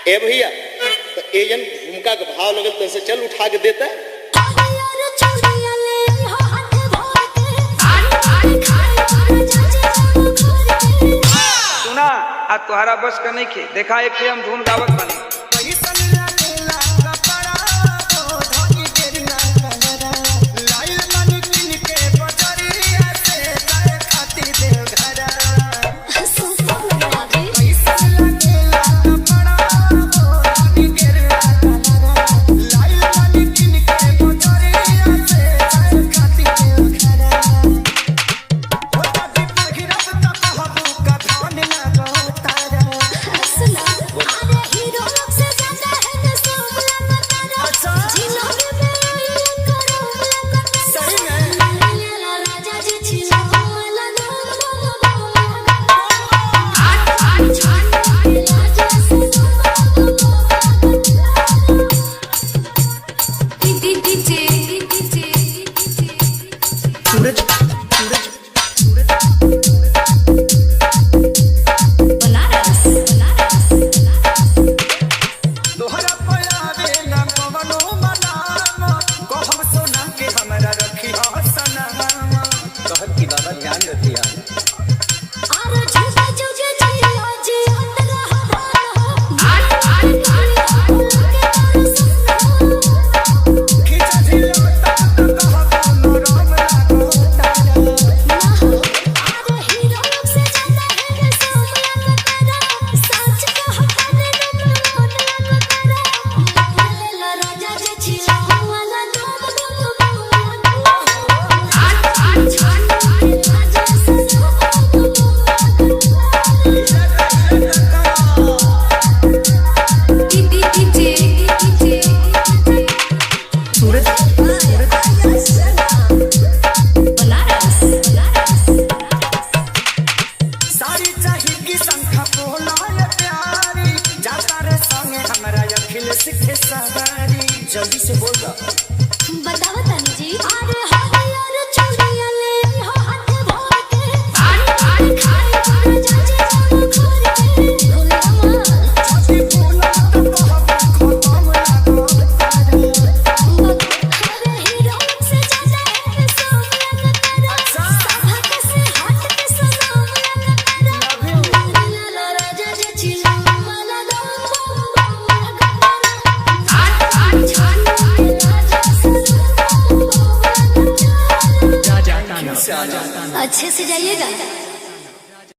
ए भैया तो ए जन झुमका के भाव लगल तन से चल उठा के देता। सुना आ तुहरा बस का नहीं खे देखा एक हम धूम दावत बने जल्दी से बोल रहा बताओ तानी जी। अरे हरियर चूड़िया ले हो हाथ भर के खाए खाए पर जाजे जाओ खोर के भोलामा छाती फूला तो खत्म लागो अरे हीरो से ज्यादा है सोमला करा सभा के से हट के सलाम करा ला राजा जे चिलो वाला दो अच्छे से जाइएगा।